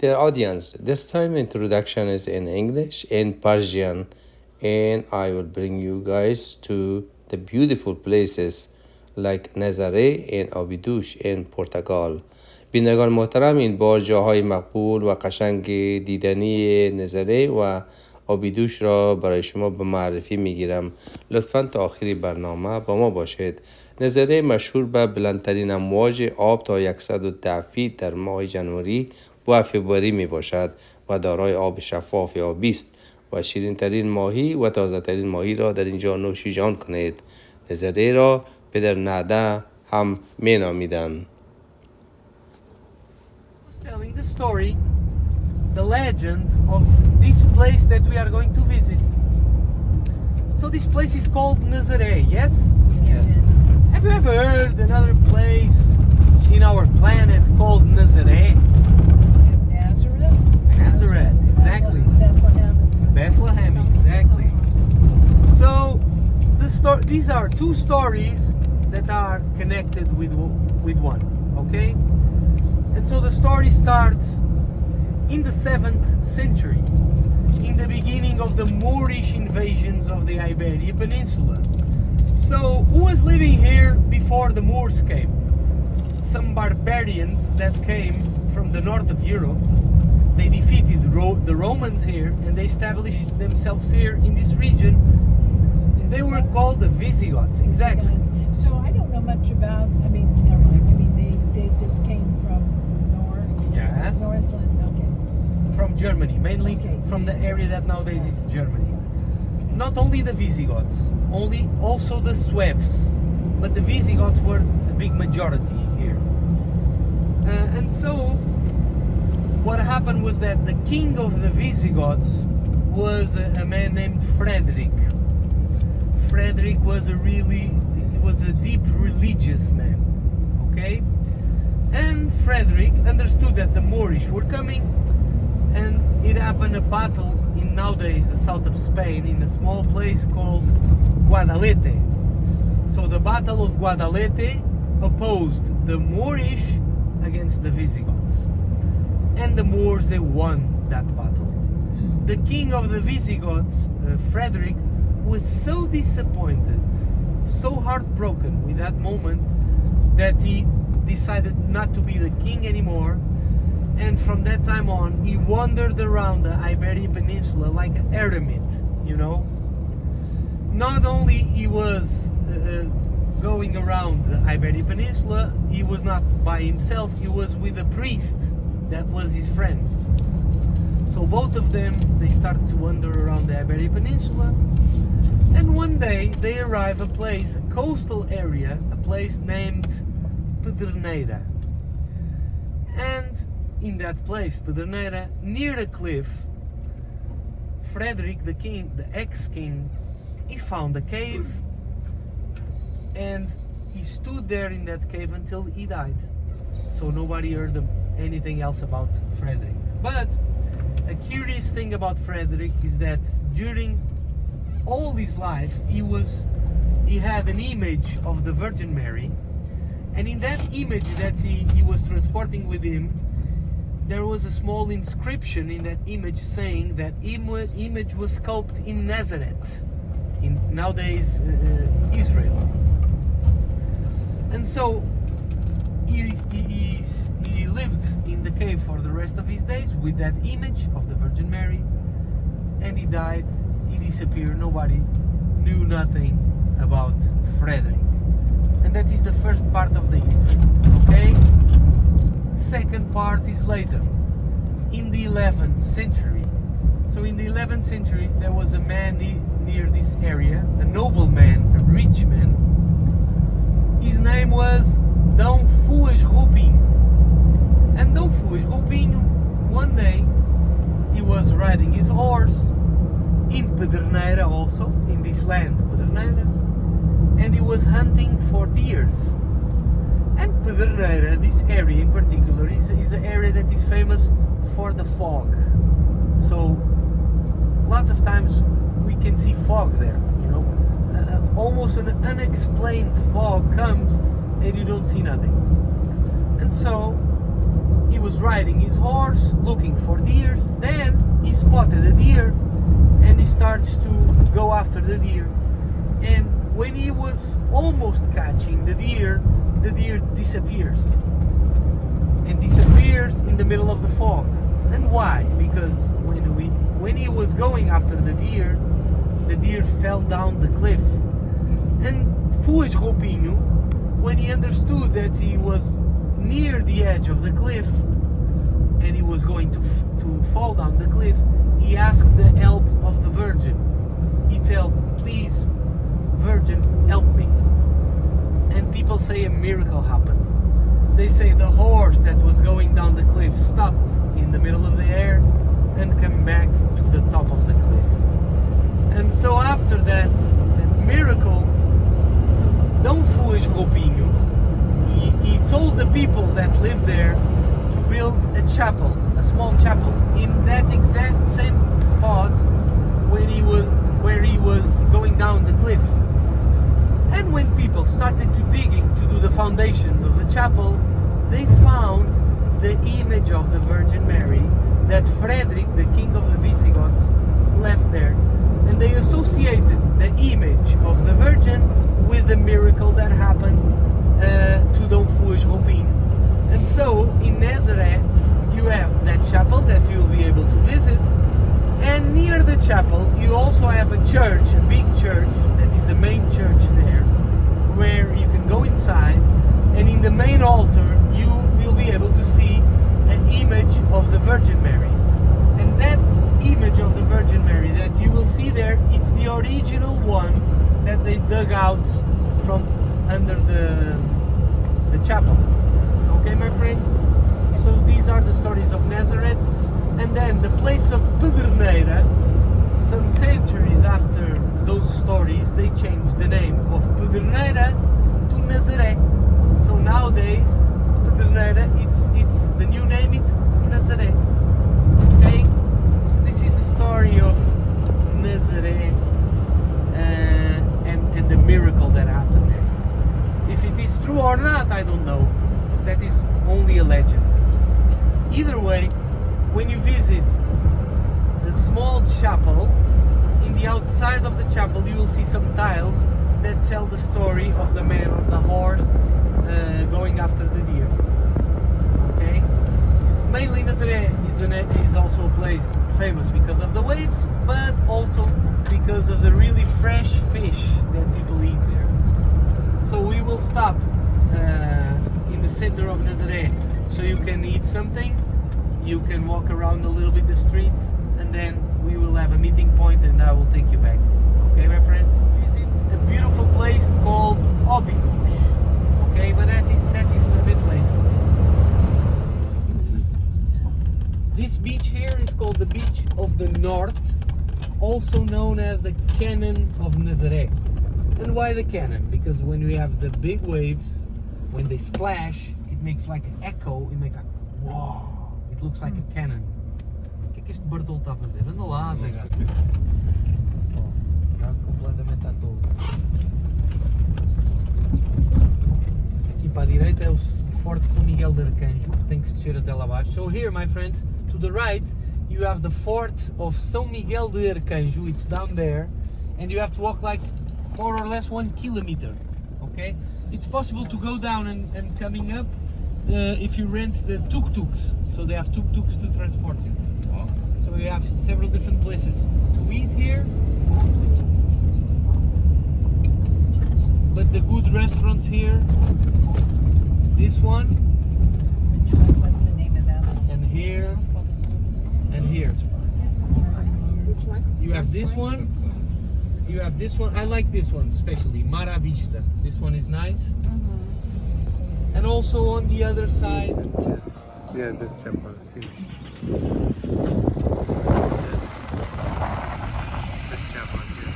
Dear audience, this time introduction is in English and Persian, and I will bring you guys to the beautiful places like Nazari and Obedosh in Portugal. بینندگان محترم، این بار جاهای مقبول و قشنگ دیدنی نظری و آبیدوش را برای شما به معرفی میگیرم. لطفاً تا آخری برنامه با ما باشید. نظری مشهور به بلندترین امواج آب تا 110 فیت در ماه ژانویه و فوریه می باشد و دارای آب شفاف آبی است و شیرین ترین ماهی و تازه ترین ماهی را در اینجا نوشیجان کنید. نظری را پدر نعده هم می نامیدند. Telling the story, the legend of this place that we are going to visit. So this place is called Nazari, yes? Yes. Have you ever heard another place in our planet called Nazari? Nazareth. Nazareth, exactly. Bethlehem. Bethlehem, exactly. So these are two stories that are connected with one, okay? And so the story starts in the 7th century, in the beginning of the Moorish invasions of the Iberian Peninsula. So who was living here before the Moors came? Some barbarians that came from the north of Europe. They defeated the Romans here and they established themselves here in this region. They were called the Visigoths, exactly. So I don't know much about, never mind. They just came from Yes. Northland, okay. From Germany, mainly Okay. from the area that nowadays is Germany. Not only the Visigoths, also the Sueves, but the Visigoths were a big majority here. And so, what happened was that the king of the Visigoths was a man named Frederick. Frederick was a deep religious man, okay? And Frederick understood that the Moorish were coming, and it happened a battle in nowadays the south of Spain in a small place called Guadalete. So the Battle of Guadalete opposed the Moorish against the Visigoths, and the Moors, they won that battle. The king of the Visigoths, Frederick, was so disappointed, so heartbroken with that moment, that he decided not to be the king anymore, and from that time on he wandered around the Iberian Peninsula like an eremit, you know. Not only he was going around the Iberian Peninsula, he was not by himself, he was with a priest that was his friend. So both of them, they started to wander around the Iberian Peninsula, and one day they arrive a place, a coastal area, a place named Pedernera. And in that place, Pedernera, near the cliff, Frederick the king, the ex-king, he found a cave, and he stood there in that cave until he died. So nobody heard anything else about Frederick. But a curious thing about Frederick is that during all his life he had an image of the Virgin Mary. And in that image that he was transporting with him, there was a small inscription in that image saying that image was sculpted in Nazareth, in nowadays Israel. And so he lived in the cave for the rest of his days with that image of the Virgin Mary, and he died, he disappeared, nobody knew nothing about Frederick. And that is the first part of the history, okay? Second part is later, in the 11th century. So in the 11th century, there was a man near this area, a nobleman, a rich man. His name was Dom Fuas Roupinho. And Dom Fuas Roupinho, one day, he was riding his horse in Pedernera also, in this land, Pedernera, and he was hunting for deers. And Pedernera, this area in particular, is an area that is famous for the fog. So lots of times we can see fog there, you know. Almost an unexplained fog comes and you don't see nothing. And so he was riding his horse looking for deers. Then he spotted a deer and he starts to go after the deer. And when he was almost catching the deer disappears. And disappears in the middle of the fog. And why? Because when he was going after the deer fell down the cliff. And foolish Roupinho, when he understood that he was near the edge of the cliff and he was going to fall down the cliff, he asked the help of the Virgin. He told, please, Virgin, help me. And people say a miracle happened. They say the horse that was going down the cliff stopped in the middle of the air and came back to the top of the cliff. And so after that miracle, don't foolish Roupinho, he told the people that lived there to build a chapel, a small chapel, in that exact same spot where he was going down the cliff. And when people started to digging to do the foundations of the chapel, they found the image of the Virgin Mary that Frederick, the king of the Visigoths, left there. And they associated the image of the Virgin with the miracle that happened to Dom Foolish Roupinho. And so in Nazari you have that chapel that you'll be able to visit, and near the chapel you also have a church, a big church that is the main church there, where you can go inside, and in the main altar you will be able to see an image of the Virgin Mary. And that image of the Virgin Mary that you will see there, it's the original one that they dug out from under the chapel. Okay, my friends? So these are the stories of Nazareth. And then the place of Pederneira, some centuries after those stories, they changed the name of Pederneira to Nazari. So nowadays, Pederneira, it's the new name, it's Nazari. Okay? So this is the story of Nazari and the miracle that happened there. If it is true or not, I don't know. That is only a legend. Either way, when you visit the small chapel, in the outside of the chapel you will see some tiles that tell the story of the man on the horse going after the deer. Okay? Mainly Nazari is also a place famous because of the waves, but also because of the really fresh fish that people eat there. So we will stop in the center of Nazari so you can eat something, you can walk around a little bit the streets, and then we will have a meeting point and I will take you back. Okay, my friends? Visit a beautiful place called Obedosh. Okay, but that is a bit later. This beach here is called the Beach of the North, also known as the Cannon of Nazari. And why the cannon? Because when we have the big waves, when they splash, it makes like an echo, it makes like, whoa, it looks like a cannon. O que é que este bartolo está a fazer? Anda lá, Zé Gato. Está completamente à toa. Aqui para a direita é o Forte São Miguel de Arcanjo, que tem que se descer até lá abaixo. So here, my friends, to the right, you have the Fort of São Miguel de Arcanjo. It's down there, and you have to walk like more or less 1 kilometer. Okay, it's possible to go down and coming up if you rent the tuk-tuks. So they have tuk-tuks to transport you. So you have several different places to eat here, but the good restaurants here, this one, What's the name of that one? and here, and here. Which one? You have this one, you have this one. I like this one especially, Mara Vista. This one is nice. And also on the other side, Yes. Yeah, this chapel. This chapel here.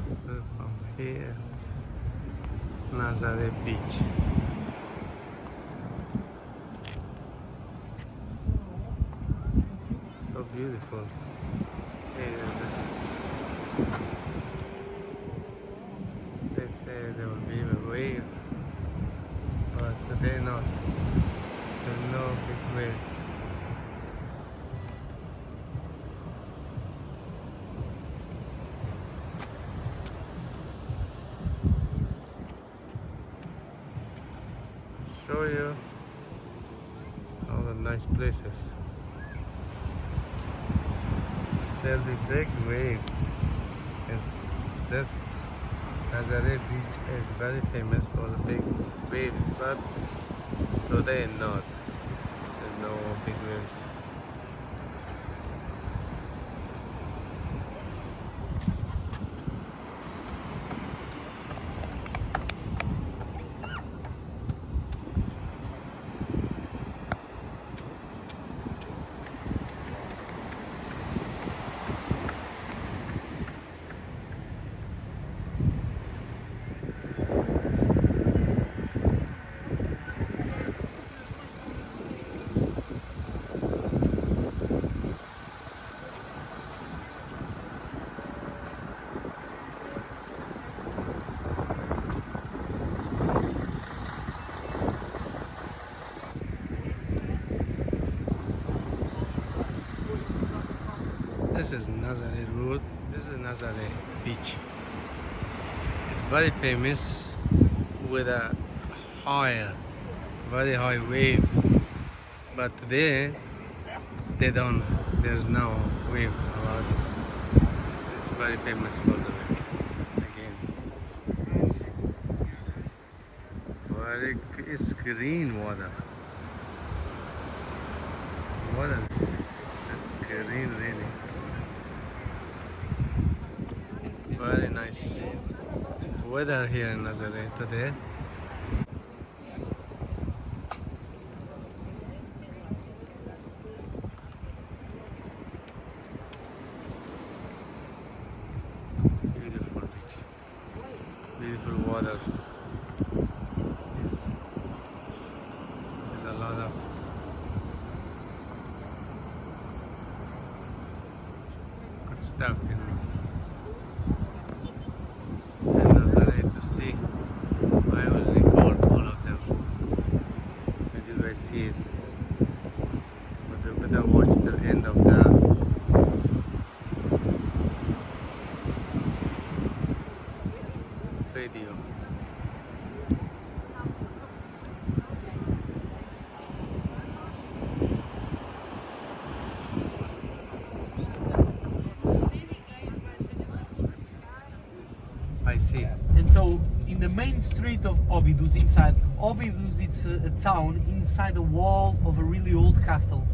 So from here, Nazari Beach. So beautiful. Here is this. They say there will be a wave, but today not. There are no big waves. Show you all the nice places. There'll be big waves. This Nazari beach is very famous for the big waves, but today not. There's no big waves. This is Nazari road. This is Nazari beach. It's very famous with a very high wave. But today there's no wave about it. It's very famous for the wave. Again. It's green water. It's green really. Very nice weather here in Nazari today. Beautiful beach, beautiful water. There's a lot of good stuff in to see. I will record all of them if you guys see it, but you better watch till the end of the video. I see. And so, in the main street of Obedosh, it's a town inside the wall of a really old castle.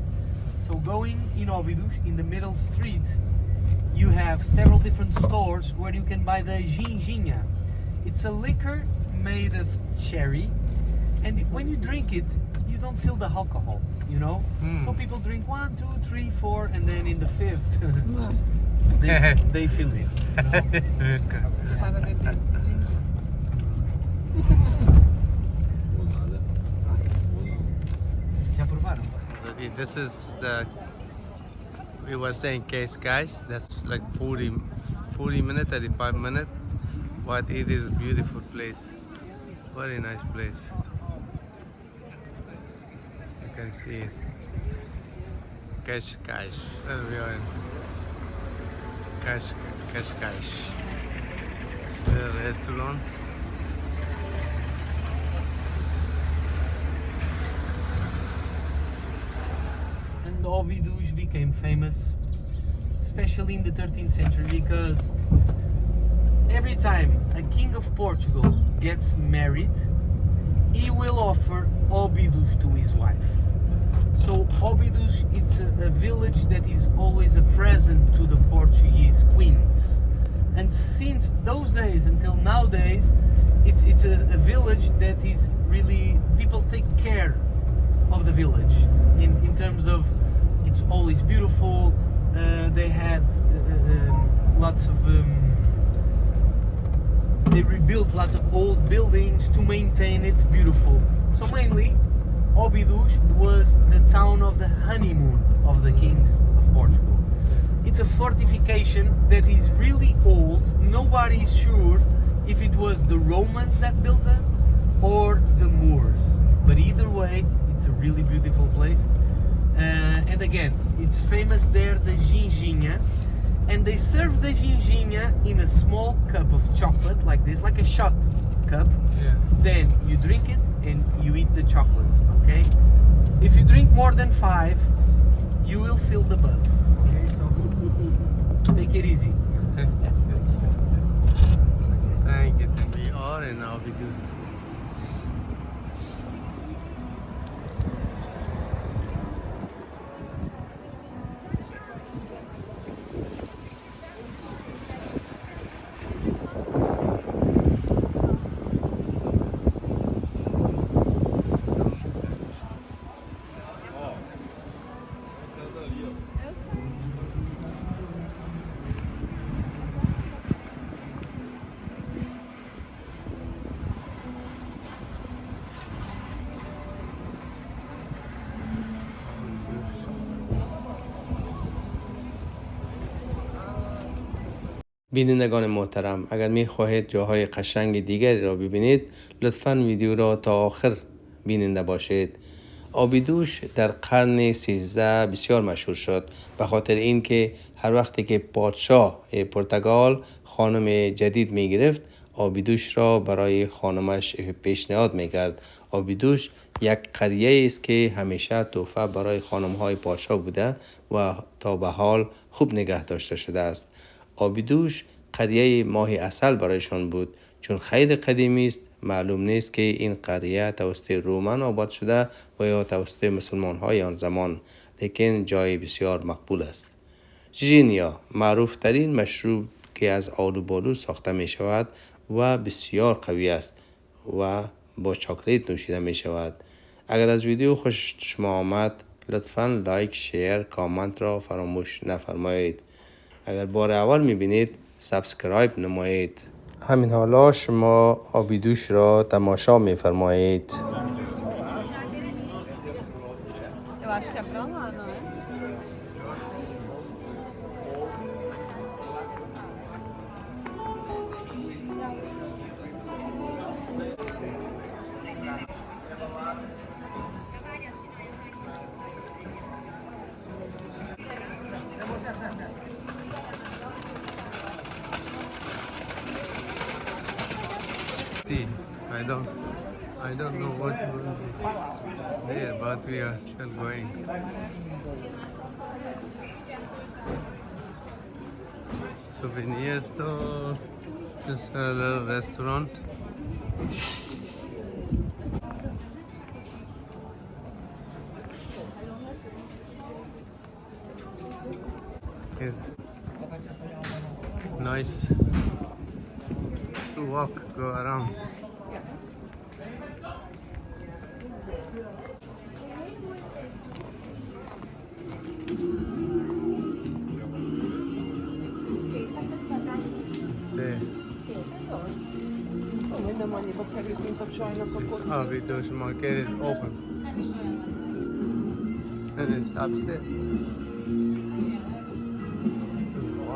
So going in Obedosh, in the middle street, you have several different stores where you can buy the ginginha. It's a liquor made of cherry, and when you drink it, you don't feel the alcohol, you know? So people drink 1, 2, 3, 4, and then in the 5th, they feel it. You know? This is the, we were saying case, guys. That's like 40 minutes, 35 minutes, but it is a beautiful place, very nice place. You can see it. Cesh. So we are in Cesh. It's the restaurant. And Obedosh became famous, especially in the 13th century, because every time a king of Portugal gets married, he will offer Obedosh to his wife. So Obedosh, it's a village that is always a present to the Portuguese queens. And since those days until nowadays, it's a village that is really, people take care of the village in terms of it's always beautiful. They had lots of they rebuilt lots of old buildings to maintain it beautiful. So mainly Obedosh was the town of the honeymoon of the kings of Portugal. It's a fortification that is really old. Nobody is sure if it was the Romans that built it or the Moors. But either way, it's a really beautiful place. And again, it's famous there, the ginginha. And they serve the ginginha in a small cup of chocolate like this, like a shot cup. Yeah. Then you drink it and you eat the chocolate, okay? If you drink more than 5, you will feel the buzz. Okay, so take it easy. Thank you. We are in Obedosh. بینندگان محترم، اگر می خواهید جاهای قشنگ دیگری را ببینید لطفاً ویدیو را تا آخر بیننده باشید. آبیدوش در قرن 13 بسیار مشهور شد به خاطر اینکه هر وقتی که پادشاه پرتغال خانم جدید می گرفت آبیدوش را برای خانمش پیشنهاد می کرد. آبیدوش یک قریه است که همیشه تحفه برای خانم های پادشاه بوده و تا به حال خوب نگه داشته شده است. آبیدوش قریه ماه عسل برایشان بود. چون خیلی قدیمی است معلوم نیست که این قریه توسط رومان آباد شده و یا توسط مسلمان های آن زمان، لیکن جای بسیار مقبول است. ژینیا معروف ترین مشروب که از آلوبالو ساخته می شود و بسیار قوی است و با چاکلیت نوشیده می شود. اگر از ویدیو خوش شما آمد لطفاً لایک، شیر، کامنت را فراموش نفرمایید. اگر بار اول میبینید سابسکرایب نمایید. همین حالا شما آبیدوش را تماشا میفرمایید. See, I don't know what will be there, but we are still going. Souvenir store, just a little restaurant. It's nice to walk, go around. Sì. Obedosh market is open. And it's upset.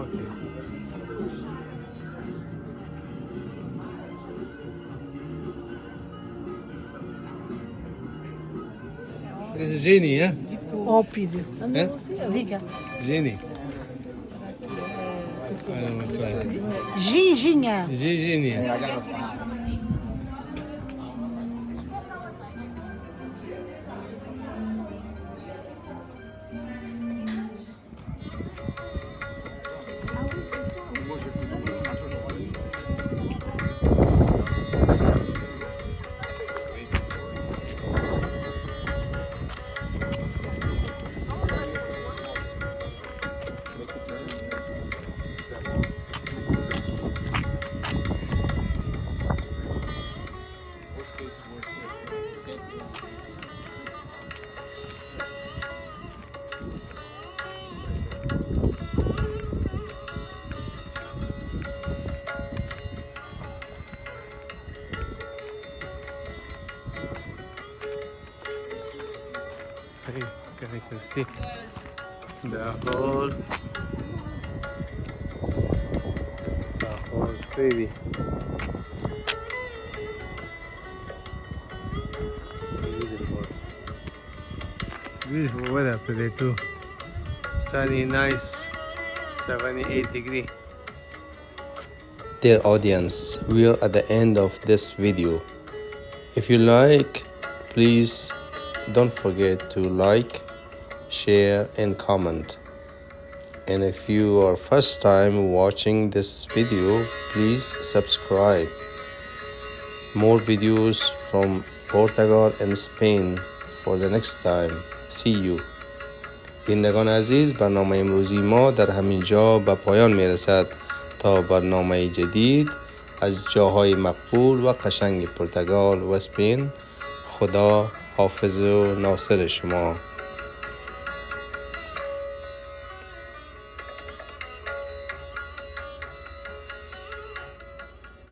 Okay. This is Jenny, yeah? Oppide. Eh? Diga. Jenny. I don't want to try it. Ginginha. Jenny. You can see the whole Really beautiful weather today too. Sunny, nice, 78 degree. Dear audience, we are at the end of this video. If you like, please don't forget to like, share and comment. And if you are first time watching this video, please subscribe. More videos from Portugal and Spain for the next time. See you. بینندگان عزیز، برنامه امروزی ما در همین جا به پایان میرسد. تا برنامه جدید از جاهای مقبول و قشنگ پرتغال و اسپین، خدا حافظ و ناصر شما.